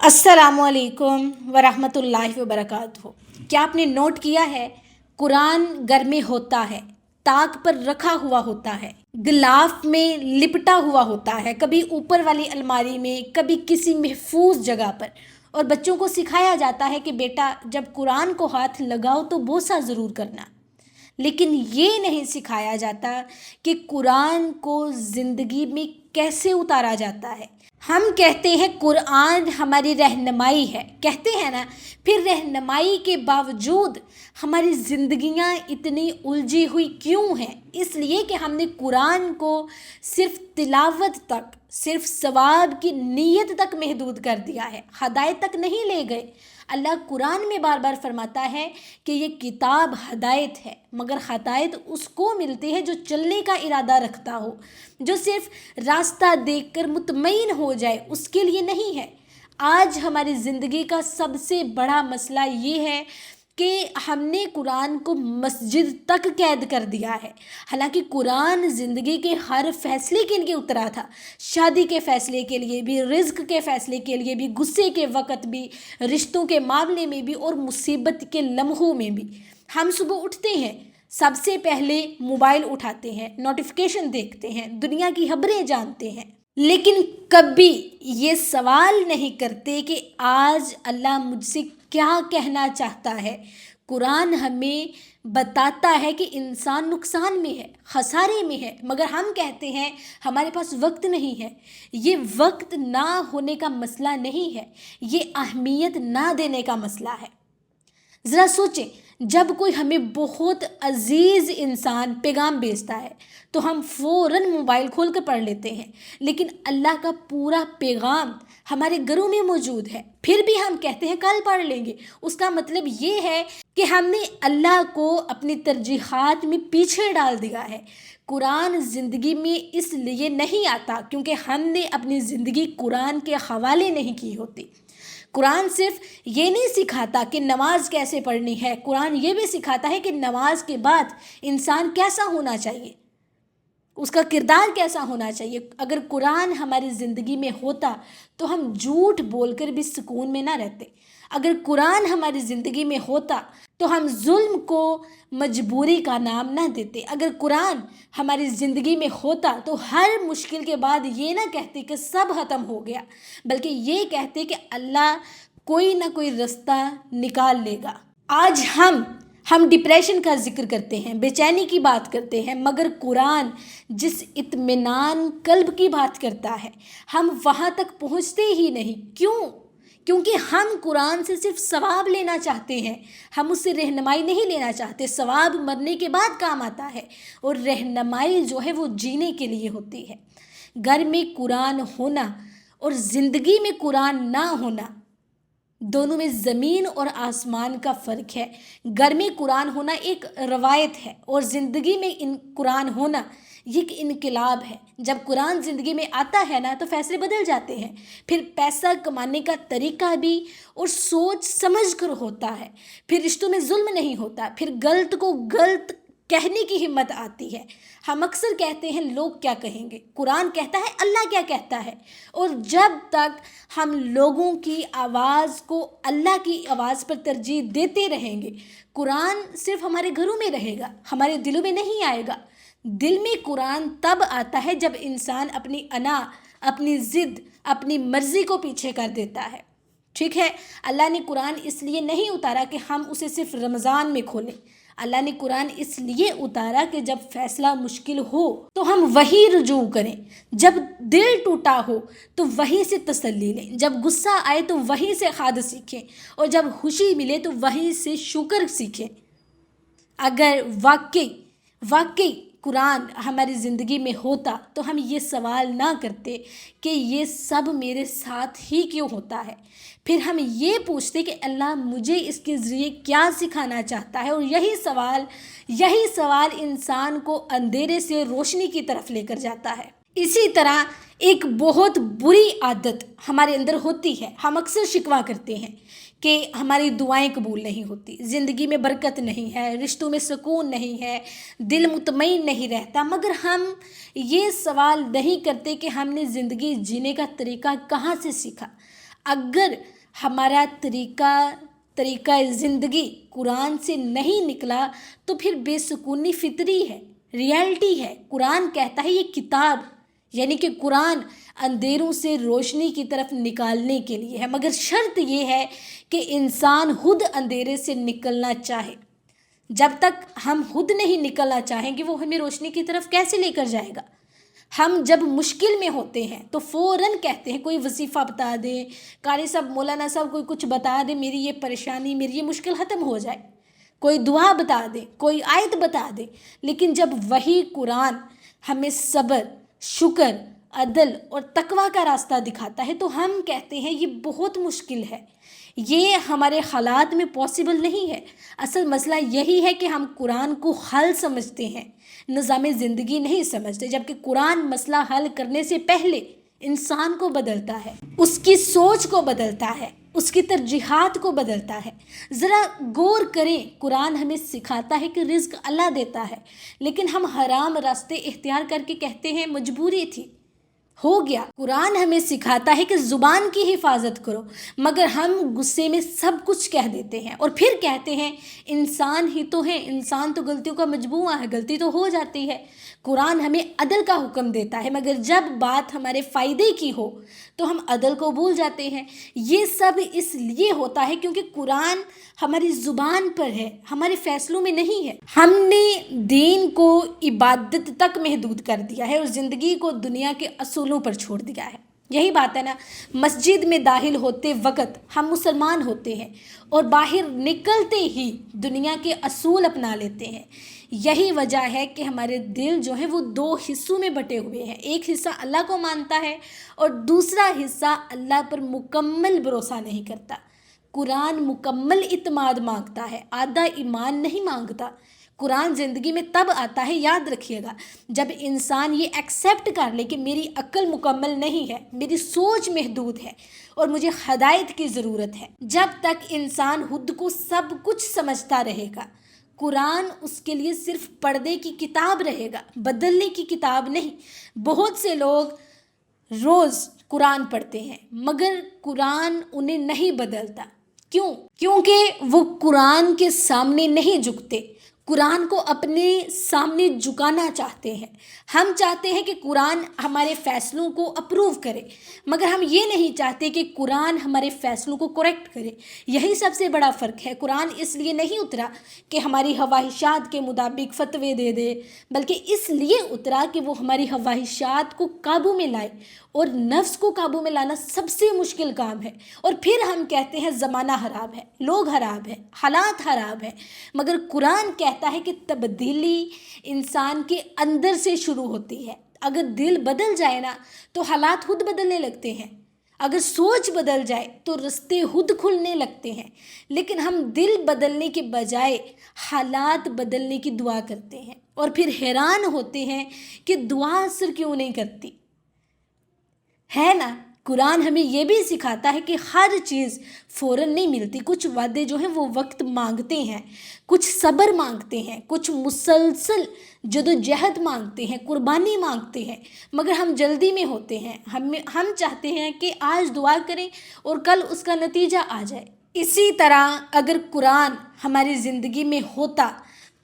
अस्सलामुअलैकुम वरहमतुल्लाहि वबरकातुहू। क्या आपने नोट किया है, कुरान घर में होता है, ताक पर रखा हुआ होता है, गिलाफ में लिपटा हुआ होता है, कभी ऊपर वाली अलमारी में, कभी किसी महफूज जगह पर। और बच्चों को सिखाया जाता है कि बेटा जब कुरान को हाथ लगाओ तो बोसा ज़रूर करना। लेकिन ये नहीं सिखाया जाता कि कुरान को ज़िंदगी में कैसे उतारा जाता है। हम कहते हैं कुरान हमारी रहनुमाई है, कहते हैं ना, फिर रहनुमाई के बावजूद हमारी ज़िंदगियां इतनी उलझी हुई क्यों हैं? इसलिए कि हमने कुरान को सिर्फ़ तिलावत तक, सिर्फ़ सवाब की नीयत तक महदूद कर दिया है, हदायत तक नहीं ले गए। अल्लाह कुरान में बार बार फरमाता है कि ये किताब हदायत है, मगर हदायत उसको मिलती है जो चलने का इरादा रखता हो, जो सिर्फ रास्ता देखकर मुतमईन हो जाए, उसके लिए नहीं है। आज हमारी ज़िंदगी का सबसे बड़ा मसला ये है कि हमने कुरान को मस्जिद तक कैद कर दिया है। हालांकि कुरान ज़िंदगी के हर फैसले के लिए उतरा था, शादी के फ़ैसले के लिए भी, रिज़्क के फ़ैसले के लिए भी, गुस्से के वक़्त भी, रिश्तों के मामले में भी और मुसीबत के लम्हों में भी। हम सुबह उठते हैं, सबसे पहले मोबाइल उठाते हैं, नोटिफिकेशन देखते हैं, दुनिया की खबरें जानते हैं, लेकिन कभी ये सवाल नहीं करते कि आज अल्लाह मुझसे क्या कहना चाहता है। कुरान हमें बताता है कि इंसान नुकसान में है, खसारे में है, मगर हम कहते हैं हमारे पास वक्त नहीं है। ये वक्त ना होने का मसला नहीं है, ये अहमियत ना देने का मसला है। ज़रा सोचें, जब कोई हमें बहुत अजीज़ इंसान पैगाम भेजता है तो हम फ़ौरन मोबाइल खोल कर पढ़ लेते हैं, लेकिन अल्लाह का पूरा पैगाम हमारे घरों में मौजूद है, फिर भी हम कहते हैं कल पढ़ लेंगे। उसका मतलब ये है कि हमने अल्लाह को अपनी तरजीहात में पीछे डाल दिया है। कुरान ज़िंदगी में इसलिए नहीं आता क्योंकि हमने अपनी ज़िंदगी कुरान के हवाले नहीं की होती। कुरान सिर्फ ये नहीं सिखाता कि नमाज कैसे पढ़नी है, कुरान ये भी सिखाता है कि नमाज के बाद इंसान कैसा होना चाहिए, उसका किरदार कैसा होना चाहिए। अगर कुरान हमारी ज़िंदगी में होता तो हम झूठ बोलकर भी सुकून में ना रहते। अगर कुरान हमारी ज़िंदगी में होता तो हम जुल्म को मजबूरी का नाम ना देते। अगर कुरान हमारी ज़िंदगी में होता तो हर मुश्किल के बाद ये ना कहते कि सब ख़त्म हो गया, बल्कि ये कहते कि अल्लाह कोई ना कोई रास्ता निकाल लेगा। आज हम डिप्रेशन का जिक्र करते हैं, बेचैनी की बात करते हैं, मगर कुरान जिस इत्मीनान कल्ब की बात करता है हम वहाँ तक पहुँचते ही नहीं। क्यों? क्योंकि हम कुरान से सिर्फ सवाब लेना चाहते हैं, हम उससे रहनुमाई नहीं लेना चाहते। सवाब मरने के बाद काम आता है और रहनुमाई जो है वो जीने के लिए होती है। घर में कुरान होना और ज़िंदगी में कुरान ना होना, दोनों में ज़मीन और आसमान का फ़र्क है। घर में कुरान होना एक रवायत है और ज़िंदगी में कुरान होना ये एक इनकलाब है। जब कुरान ज़िंदगी में आता है ना तो फ़ैसले बदल जाते हैं। फिर पैसा कमाने का तरीका भी और सोच समझ कर होता है। फिर रिश्तों में जुल्म नहीं होता, फिर गलत को गलत कहने की हिम्मत आती है। हम अक्सर कहते हैं लोग क्या कहेंगे, कुरान कहता है अल्लाह क्या कहता है। और जब तक हम लोगों की आवाज़ को अल्लाह की आवाज़ पर तरजीह देते रहेंगे, कुरान सिर्फ हमारे घरों में रहेगा, हमारे दिलों में नहीं आएगा। दिल में कुरान तब आता है जब इंसान अपनी अना, अपनी ज़िद, अपनी मर्ज़ी को पीछे कर देता है। ठीक है, अल्लाह ने कुरान इसलिए नहीं उतारा कि हम उसे सिर्फ रमज़ान में खोलें। अल्लाह ने कुरान इसलिए उतारा कि जब फ़ैसला मुश्किल हो तो हम वही रुजू करें, जब दिल टूटा हो तो वहीं से तसल्ली लें, जब गुस्सा आए तो वहीं से खाद सीखें, और जब खुशी मिले तो वहीं से शुक्र सीखें। अगर वाकई कुरान हमारी ज़िंदगी में होता तो हम ये सवाल ना करते कि ये सब मेरे साथ ही क्यों होता है। फिर हम ये पूछते कि अल्लाह मुझे इसके ज़रिए क्या सिखाना चाहता है। और यही सवाल इंसान को अंधेरे से रोशनी की तरफ लेकर जाता है। इसी तरह एक बहुत बुरी आदत हमारे अंदर होती है, हम अक्सर शिकवा करते हैं कि हमारी दुआएं कबूल नहीं होती, ज़िंदगी में बरकत नहीं है, रिश्तों में सुकून नहीं है, दिल मुतमईन नहीं रहता। मगर हम ये सवाल नहीं करते कि हमने ज़िंदगी जीने का तरीका कहाँ से सीखा। अगर हमारा तरीका ज़िंदगी कुरान से नहीं निकला तो फिर बेसुकूनी फितरी है, रियलिटी है। कुरान कहता है ये किताब यानी कि कुरान अंधेरों से रोशनी की तरफ निकालने के लिए है, मगर शर्त ये है कि इंसान खुद अंधेरे से निकलना चाहे। जब तक हम खुद नहीं निकलना चाहेंगे वो हमें रोशनी की तरफ कैसे लेकर जाएगा। हम जब मुश्किल में होते हैं तो फ़ौरन कहते हैं कोई वजीफ़ा बता दे, कारी साहब, मौलाना साहब कोई कुछ बता दे, मेरी ये परेशानी, मेरी ये मुश्किल ख़त्म हो जाए, कोई दुआ बता दे, कोई आयत बता दे। लेकिन जब वही कुरान हमें सब्र, शुक्र, अदल और तकवा का रास्ता दिखाता है तो हम कहते हैं ये बहुत मुश्किल है, ये हमारे हालात में पॉसिबल नहीं है। असल मसला यही है कि हम कुरान को हल समझते हैं, निज़ाम ज़िंदगी नहीं समझते। जबकि कुरान मसला हल करने से पहले इंसान को बदलता है, उसकी सोच को बदलता है, उसकी तरजीहात को बदलता है। ज़रा गौर करें, कुरान हमें सिखाता है कि रिज़्क अल्लाह देता है, लेकिन हम हराम रास्ते इख्तियार करके कहते हैं मजबूरी थी, हो गया। कुरान हमें सिखाता है कि ज़ुबान की हिफाजत करो, मगर हम गुस्से में सब कुछ कह देते हैं और फिर कहते हैं इंसान ही तो है, इंसान तो गलतियों का मजबूआ है, गलती तो हो जाती है। कुरान हमें अदल का हुक्म देता है, मगर जब बात हमारे फ़ायदे की हो तो हम अदल को भूल जाते हैं। ये सब इसलिए होता है क्योंकि कुरान हमारी ज़ुबान पर है, हमारे फ़ैसलों में नहीं है। हमने दीन को इबादत तक महदूद कर दिया है और ज़िंदगी को दुनिया के असूलों पर छोड़ दिया है। यही बात है ना, मस्जिद में दाखिल होते वक्त हम मुसलमान होते हैं और बाहर निकलते ही दुनिया के असूल अपना लेते हैं। यही वजह है कि हमारे दिल जो है वो दो हिस्सों में बटे हुए हैं। एक हिस्सा अल्लाह को मानता है और दूसरा हिस्सा अल्लाह पर मुकम्मल भरोसा नहीं करता। कुरान मुकम्मल इत्माद मांगता है, आधा ईमान नहीं मांगता। कुरान ज़िंदगी में तब आता है, याद रखिएगा, जब इंसान ये एक्सेप्ट कर ले कि मेरी अक्ल मुकम्मल नहीं है, मेरी सोच महदूद है और मुझे हदायत की ज़रूरत है। जब तक इंसान खुद को सब कुछ समझता रहेगा, कुरान उसके लिए सिर्फ पढ़ने की किताब रहेगा, बदलने की किताब नहीं। बहुत से लोग रोज़ कुरान पढ़ते हैं मगर कुरान उन्हें नहीं बदलता। क्यों? क्योंकि वो कुरान के सामने नहीं झुकते, कुरान को अपने सामने झुकाना चाहते हैं। हम चाहते हैं कि कुरान हमारे फ़ैसलों को अप्रूव करे, मगर हम ये नहीं चाहते कि कुरान हमारे फ़ैसलों को करेक्ट करे। यही सबसे बड़ा फ़र्क है। कुरान इसलिए नहीं उतरा कि हमारी ख्वाहिशात के मुताबिक फ़तवे दे दे, बल्कि इसलिए उतरा कि वो हमारी ख्वाहिशात को काबू में लाए, और नफ्स को काबू में लाना सबसे मुश्किल काम है। और फिर हम कहते हैं ज़माना ख़राब है, लोग ख़राब हैं, हालात ख़राब हैं, मगर कुरान कहता है कि तब्दीली इंसान के अंदर से शुरू होती है। अगर दिल बदल जाए ना तो हालात खुद बदलने लगते हैं, अगर सोच बदल जाए तो रास्ते खुद खुलने लगते हैं। लेकिन हम दिल बदलने के बजाय हालात बदलने की दुआ करते हैं और फिर हैरान होते हैं कि दुआ असर क्यों नहीं करती, है ना। कुरान हमें ये भी सिखाता है कि हर चीज़ फ़ौरन नहीं मिलती। कुछ वादे जो हैं वो वक्त मांगते हैं, कुछ सब्र मांगते हैं, कुछ मुसलसल जदोजहद मांगते हैं, कुर्बानी मांगते हैं, मगर हम जल्दी में होते हैं। हम चाहते हैं कि आज दुआ करें और कल उसका नतीजा आ जाए। इसी तरह अगर कुरान हमारी ज़िंदगी में होता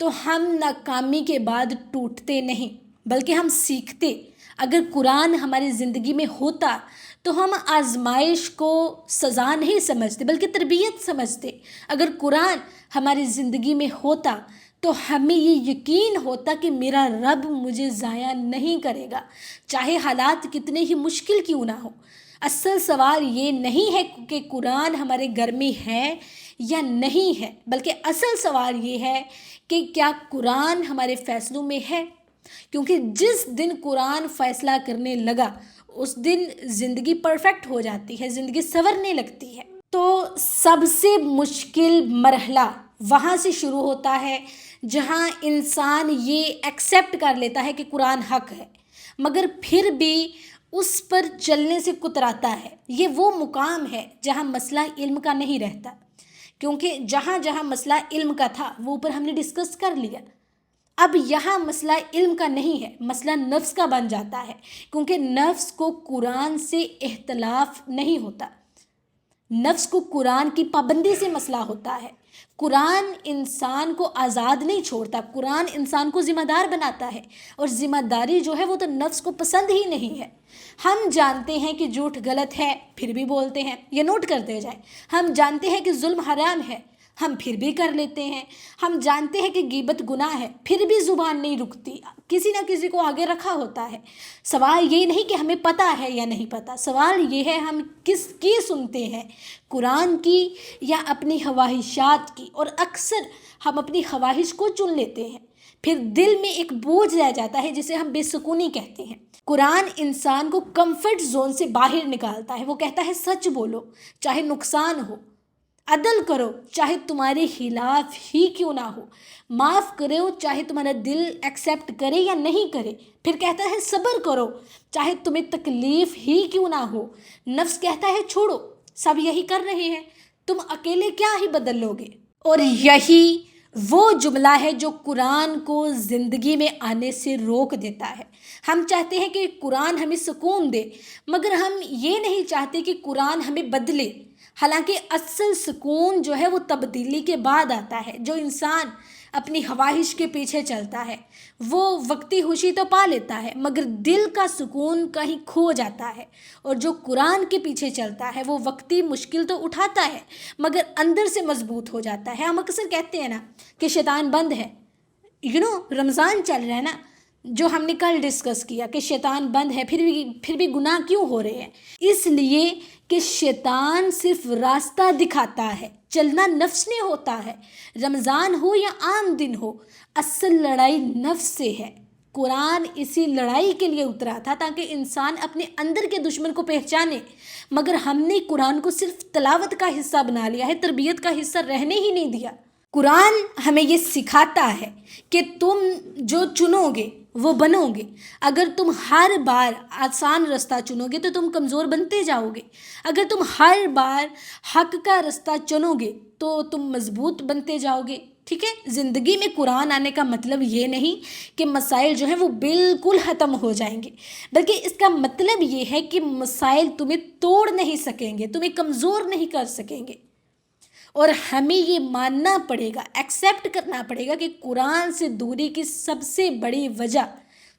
तो हम नाकामी के बाद टूटते नहीं बल्कि हम सीखते। अगर कुरान हमारी ज़िंदगी में होता तो हम आजमाइश को सज़ा नहीं समझते बल्कि तरबियत समझते। अगर कुरान हमारी ज़िंदगी में होता तो हमें ये यकीन होता कि मेरा रब मुझे ज़ाया नहीं करेगा, चाहे हालात कितने ही मुश्किल क्यों ना हो। असल सवाल ये नहीं है कि कुरान हमारे घर में है या नहीं है, बल्कि असल सवाल ये है कि क्या कुरान हमारे फ़ैसलों में है। क्योंकि जिस दिन कुरान फ़ैसला करने लगा उस दिन ज़िंदगी परफेक्ट हो जाती है, ज़िंदगी संवरने लगती है। तो सबसे मुश्किल मरहला वहाँ से शुरू होता है जहाँ इंसान ये एक्सेप्ट कर लेता है कि कुरान हक है, मगर फिर भी उस पर चलने से कुतराता है। ये वो मुकाम है जहाँ मसला इल्म का नहीं रहता, क्योंकि जहाँ जहाँ मसला इल्म का था वो ऊपर हमने डिस्कस कर लिया। अब यहाँ मसला इल्म का नहीं है, मसला नफ्स का बन जाता है, क्योंकि नफ्स को कुरान से इख्तलाफ नहीं होता। नफ्स को कुरान की पाबंदी से मसला होता है। कुरान इंसान को आज़ाद नहीं छोड़ता, कुरान इंसान को ज़िम्मेदार बनाता है, और ज़िम्मेदारी जो है वो तो नफ्स को पसंद ही नहीं है। हम जानते हैं कि झूठ गलत है, फिर भी बोलते हैं, ये नोट करते जाएं। हम जानते हैं कि जुल्म हराम है, हम फिर भी कर लेते हैं। हम जानते हैं कि गीबत गुनाह है, फिर भी ज़ुबान नहीं रुकती, किसी ना किसी को आगे रखा होता है। सवाल ये नहीं कि हमें पता है या नहीं पता, सवाल ये है हम किसकी सुनते हैं, कुरान की या अपनी ख्वाहिशात की। और अक्सर हम अपनी ख्वाहिश को चुन लेते हैं, फिर दिल में एक बोझ रह जाता है जिसे हम बेसुकूनी कहते हैं। कुरान इंसान को कंफर्ट जोन से बाहर निकालता है। वो कहता है सच बोलो चाहे नुकसान हो, अदल करो चाहे तुम्हारे खिलाफ ही क्यों ना हो, माफ़ करो चाहे तुम्हारा दिल एक्सेप्ट करे या नहीं करे। फिर कहता है सब्र करो चाहे तुम्हें तकलीफ़ ही क्यों ना हो। नफ्स कहता है छोड़ो, सब यही कर रहे हैं, तुम अकेले क्या ही बदल लोगे। और यही वो जुमला है जो कुरान को ज़िंदगी में आने से रोक देता है। हम चाहते हैं कि कुरान हमें सुकून दे, मगर हम ये नहीं चाहते कि कुरान हमें बदले। हालांकि असल सुकून जो है वो तब्दीली के बाद आता है। जो इंसान अपनी ख्वाहिश के पीछे चलता है वो वक्ती खुशी तो पा लेता है, मगर दिल का सुकून कहीं खो जाता है। और जो कुरान के पीछे चलता है वो वक्ती मुश्किल तो उठाता है, मगर अंदर से मजबूत हो जाता है। हम अक्सर कहते हैं ना कि शैतान बंद है, रमज़ान चल रहा है ना, जो हमने कल डिस्कस किया कि शैतान बंद है, फिर भी गुनाह क्यों हो रहे हैं। इसलिए कि शैतान सिर्फ रास्ता दिखाता है, चलना नफ्स ने होता है। रमज़ान हो या आम दिन हो, असल लड़ाई नफ्स से है। कुरान इसी लड़ाई के लिए उतरा था ताकि इंसान अपने अंदर के दुश्मन को पहचाने, मगर हमने कुरान को सिर्फ तलावत का हिस्सा बना लिया है, तरबियत का हिस्सा रहने ही नहीं दिया। कुरान हमें ये सिखाता है कि तुम जो चुनोगे वो बनोगे। अगर तुम हर बार आसान रास्ता चुनोगे तो तुम कमज़ोर बनते जाओगे। अगर तुम हर बार हक का रास्ता चुनोगे तो तुम मजबूत बनते जाओगे। ठीक है, ज़िंदगी में कुरान आने का मतलब ये नहीं कि मसाइल जो हैं वो बिल्कुल ख़त्म हो जाएंगे, बल्कि इसका मतलब ये है कि मसाइल तुम्हें तोड़ नहीं सकेंगे, तुम्हें कमज़ोर नहीं कर सकेंगे। और हमें ये मानना पड़ेगा, एक्सेप्ट करना पड़ेगा कि कुरान से दूरी की सबसे बड़ी वजह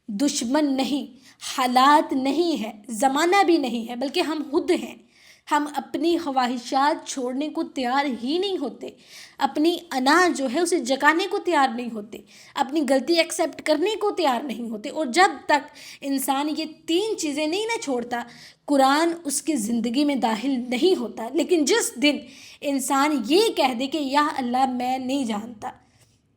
दुश्मन नहीं, हालात नहीं है, ज़माना भी नहीं है, बल्कि हम खुद हैं। हम अपनी ख्वाहिशात छोड़ने को तैयार ही नहीं होते, अपनी अना जो है उसे जगाने को तैयार नहीं होते, अपनी गलती एक्सेप्ट करने को तैयार नहीं होते। और जब तक इंसान ये 3 चीज़ें नहीं ना छोड़ता, कुरान उसकी ज़िंदगी में दाखिल नहीं होता। लेकिन जिस दिन इंसान ये कह दे कि या अल्लाह मैं नहीं जानता,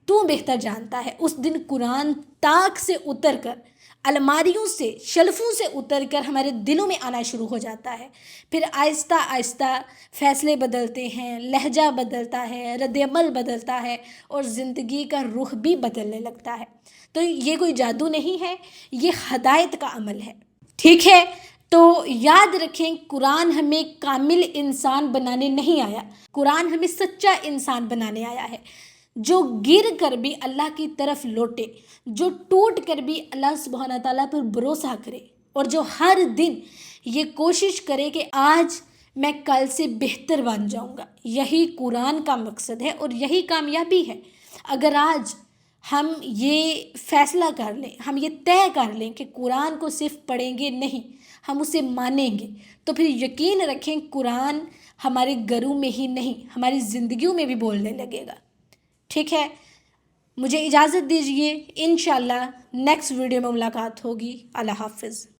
तू बेहतर जानता है, उस दिन कुरान ताक से उतर कर, अलमारियों से, शेल्फों से उतर कर हमारे दिलों में आना शुरू हो जाता है। फिर आहिस्ता आहिस्ता फ़ैसले बदलते हैं, लहजा बदलता है, रद्द-ए-अमल बदलता है, और ज़िंदगी का रुख भी बदलने लगता है। तो ये कोई जादू नहीं है, ये हदायत का अमल है। ठीक है, तो याद रखें, कुरान हमें कामिल इंसान बनाने नहीं आया, कुरान हमें सच्चा इंसान बनाने आया है, जो गिर कर भी अल्लाह की तरफ लौटे, जो टूट कर भी अल्लाह सुब्हाना ताला पर भरोसा करे, और जो हर दिन ये कोशिश करे कि आज मैं कल से बेहतर बन जाऊंगा। यही कुरान का मकसद है और यही कामयाबी है। अगर आज हम ये फ़ैसला कर लें, हम ये तय कर लें कि कुरान को सिर्फ पढ़ेंगे नहीं, हम उसे मानेंगे, तो फिर यकीन रखें कुरान हमारे घरों में ही नहीं, हमारी ज़िंदगियों में भी बोलने लगेगा। ठीक है, मुझे इजाज़त दीजिए, इंशाअल्लाह नेक्स्ट वीडियो में मुलाकात होगी। अल्लाह हाफ़िज़।